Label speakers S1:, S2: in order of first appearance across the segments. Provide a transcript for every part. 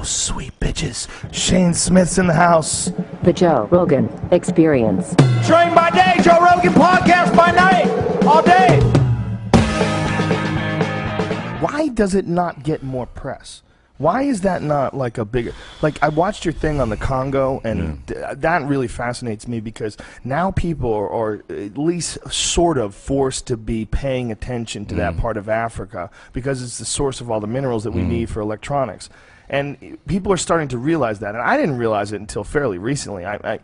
S1: sweet bitches. Shane Smith's in the house.
S2: The Joe Rogan Experience.
S1: Train by day, Joe Rogan podcast by night, all day. Why does it not get more press? Why is that not like a bigger... Like, I watched your thing on the Congo, and that really fascinates me because now people are at least sort of forced to be paying attention to that part of Africa because it's the source of all the minerals that we need for electronics. And people are starting to realize that, and I didn't realize it until fairly recently. I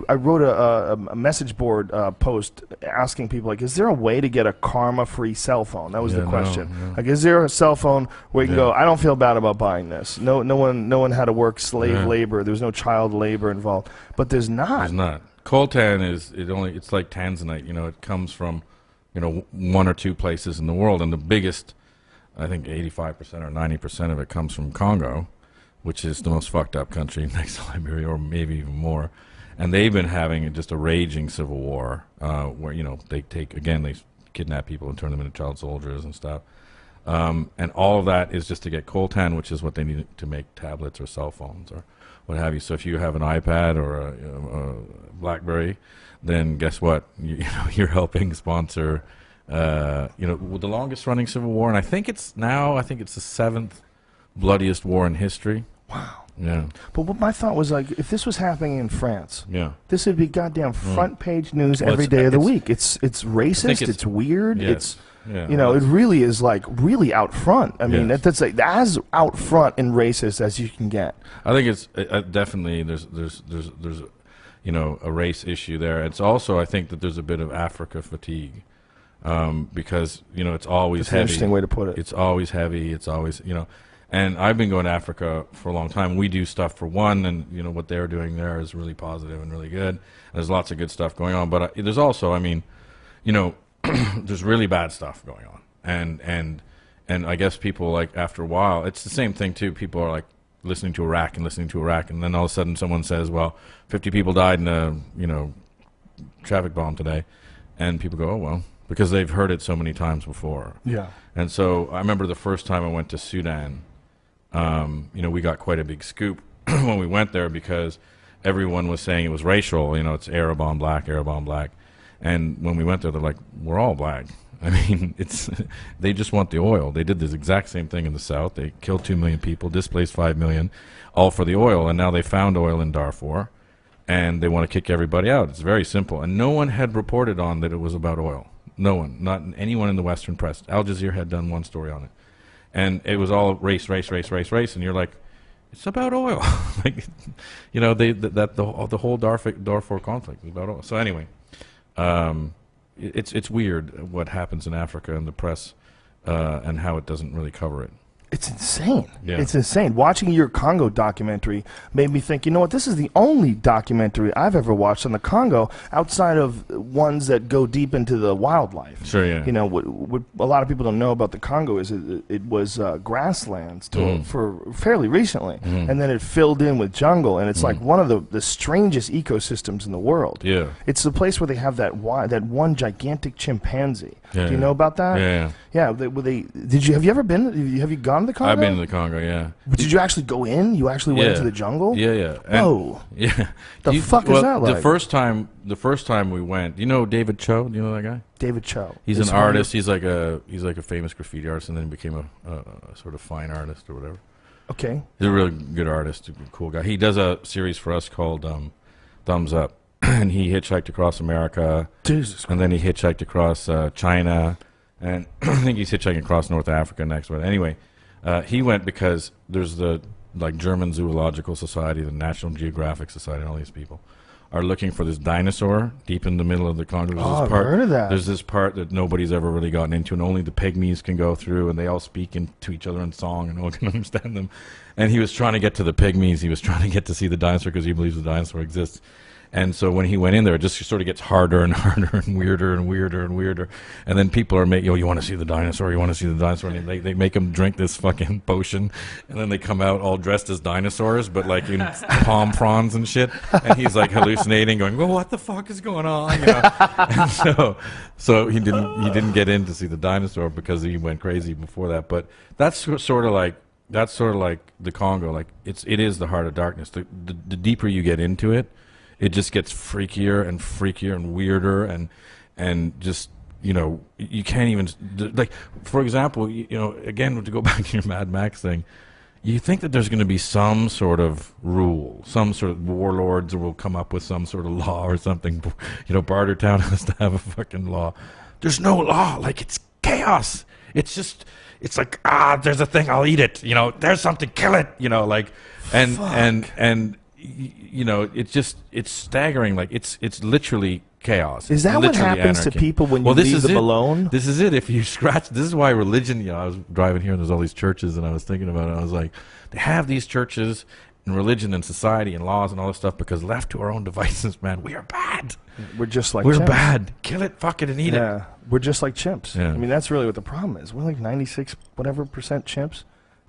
S1: wrote a message board post asking people, like, is there a way to get a karma-free cell phone? That was the question.
S3: No.
S1: Like, is there a cell phone where you can go, I don't feel bad about buying this. No one had to work slave labor. There was no child labor involved. But there's not.
S3: There's not. Coltan it's like tanzanite. You know, it comes from, you know, one or two places in the world, and the biggest, I think 85% or 90% of it comes from Congo, which is the most fucked up country next to Liberia, or maybe even more. And they've been having just a raging civil war where, you know, they kidnap people and turn them into child soldiers and stuff. And all of that is just to get coltan, which is what they need to make tablets or cell phones or what have you. So if you have an iPad or a BlackBerry, then guess what? You're helping sponsor the longest running civil war, and I think it's the seventh bloodiest war in history.
S1: Wow.
S3: Yeah.
S1: But what my thought was, like, if this was happening in France, this would be goddamn front page news every day of the week. It's racist. It's weird.
S3: Yes.
S1: It really is, like, really out front. I mean, that's like as out front and racist as you can get.
S3: I think it's definitely there's a race issue there. It's also, I think that there's a bit of Africa fatigue. Because, you know, it's always heavy.
S1: Interesting way to put it.
S3: It's always heavy. It's always, you know, and I've been going to Africa for a long time. We do stuff for one, and, you know, what they're doing there is really positive and really good. And there's lots of good stuff going on. But there's also, I mean, you know, there's really bad stuff going on. And I guess people, like, after a while, it's the same thing, too. People are, like, listening to Iraq, and then all of a sudden someone says, well, 50 people died in a, you know, traffic bomb today. And people go, oh, well, because they've heard it so many times before. Yeah. And so I remember the first time I went to Sudan, you know, we got quite a big scoop when we went there because everyone was saying it was racial. You know, it's Arab on black, Arab on black. And when we went there, they're like, we're all black. I mean, they just want the oil. They did this exact same thing in the south. They killed 2 million people, displaced 5 million, all for the oil. And now they found oil in Darfur, and they want to kick everybody out. It's very simple. And no one had reported on that it was about oil. No one, not anyone in the Western press. Al Jazeera had done one story on it, and it was all race, and you're like, it's about oil. Like, you know, the whole Darfur conflict is about oil. So anyway, it's weird what happens in Africa and the press, and how it doesn't really cover it.
S1: It's insane. Yeah. It's insane. Watching your Congo documentary made me think, you know what, this is the only documentary I've ever watched on the Congo outside of ones that go deep into the wildlife.
S3: Sure, yeah.
S1: You know, what a lot of people don't know about the Congo is it was grasslands for fairly recently, and then it filled in with jungle, and it's like one of the strangest ecosystems in the world.
S3: Yeah.
S1: It's the place where they have that one gigantic chimpanzee. Do you know about that?
S3: Yeah.
S1: Yeah. Have you ever been? Have you gone to the Congo?
S3: I've been to the Congo, yeah.
S1: But did you actually go in? You actually went into the jungle?
S3: Yeah, yeah.
S1: Whoa.
S3: Yeah.
S1: The fuck is that like?
S3: The first time we went, you know David Cho? Do you know that guy?
S1: David Cho.
S3: He's an artist. He's like a famous graffiti artist, and then became a sort of fine artist or whatever.
S1: Okay.
S3: He's a really good artist, a cool guy. He does a series for us called Thumbs Up, and he hitchhiked across America. Jesus Christ. And then he hitchhiked across China, and I think he's hitchhiking across North Africa next. But anyway, he went because there's the German Zoological Society, the National Geographic Society, and all these people are looking for this dinosaur deep in the middle of the Congo.
S1: I've heard of that.
S3: There's this part that nobody's ever really gotten into, and only the pygmies can go through, and they all speak to each other in song, and no one can understand them. And he was trying to get to the pygmies. He was trying to get to see the dinosaur because he believes the dinosaur exists. And so when he went in there, it just sort of gets harder and harder and weirder and weirder and weirder. And then people are making, you want to see the dinosaur? You want to see the dinosaur? And they make him drink this fucking potion. And then they come out all dressed as dinosaurs, but like in palm fronds and shit. And he's like hallucinating, going, well, what the fuck is going on? You know? And so he didn't get in to see the dinosaur because he went crazy before that. But that's sort of like, that's sort of like the Congo. Like it is the heart of darkness. The deeper you get into it, it just gets freakier and weirder and just, you know, you can't even, like, for example, you know, again, to go back to your Mad Max thing, you think that there's going to be some sort of rule, some sort of warlords will come up with some sort of law or something. You know, Bartertown has to have a fucking law. There's no law. Like, it's chaos. It's just, it's like, there's a thing, I'll eat it. You know, there's something, kill it. You know, like, and you know, it's staggering. Like, it's literally chaos.
S1: Is that what happens to people when you leave them alone?
S3: This is it. If you scratch, this is why religion, you know, I was driving here and there's all these churches and I was thinking about it. I was like, they have these churches and religion and society and laws and all this stuff because left to our own devices, man, we are bad.
S1: We're just like
S3: We're
S1: chimps.
S3: bad. Kill it, fuck it, and eat it.
S1: We're just like chimps.
S3: Yeah.
S1: I mean, that's really what the problem is. We're like 96 whatever percent chimps.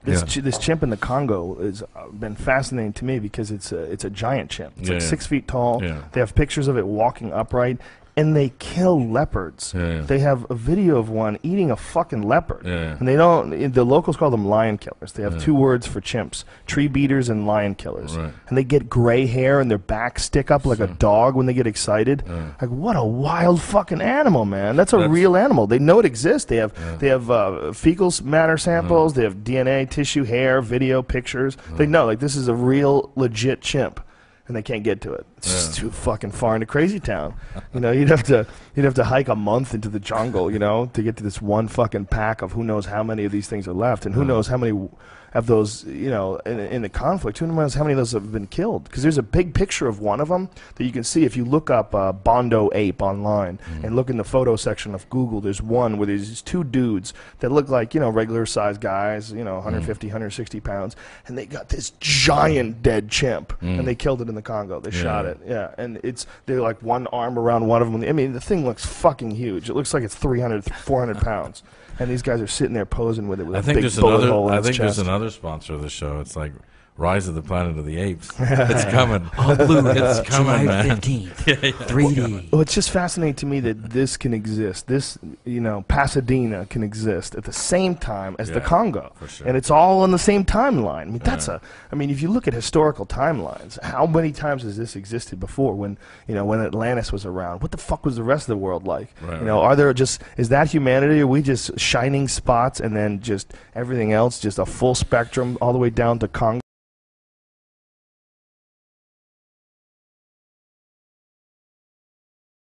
S1: This chimp in the Congo has been fascinating to me because it's a giant chimp. It's like 6 feet tall.
S3: Yeah.
S1: They have pictures of it walking upright, and they kill leopards. They have a video of one eating a fucking leopard. And they don't. The locals call them lion killers. They have 2 words for chimps: tree beaters and lion killers. And they get gray hair and their backs stick up like a dog when they get excited. Like, what a wild fucking animal, man! That's a real animal. They know it exists. They have fecal matter samples. They have DNA, tissue, hair, video, pictures. They know, like, this is a real legit chimp. And they can't get to it. It's just too fucking far into Crazy Town. You know, you'd have to hike a month into the jungle, you know, to get to this one fucking pack of who knows how many of these things are left, and who knows how many of those, you know, in the conflict. Who knows how many of those have been killed? Because there's a big picture of one of them that you can see if you look up Bondo ape online and look in the photo section of Google. There's one where there's these 2 dudes that look like, you know, regular sized guys, you know, 150, 160 pounds, and they got this giant dead chimp, and they killed it in the Congo. They shot it, and they're like one arm around one of them. I mean, the thing looks fucking huge. It looks like it's 300, 400 pounds. And these guys are sitting there posing with it with a big bullet hole in its chest.
S3: There's another sponsor of the show. It's like Rise of the Planet of the Apes. It's coming.
S4: All blue.
S3: It's coming,
S4: July
S3: man.
S4: 15th. 3D.
S1: Well, it's just fascinating to me that this can exist. This, you know, Pasadena can exist at the same time as the Congo.
S3: For sure.
S1: And it's all on the same timeline. I mean, I mean, if you look at historical timelines, how many times has this existed before when, you know, when Atlantis was around? What the fuck was the rest of the world like? You know, are there just, is that humanity? Are we just shining spots and then just everything else, just a full spectrum all the way down to Congo?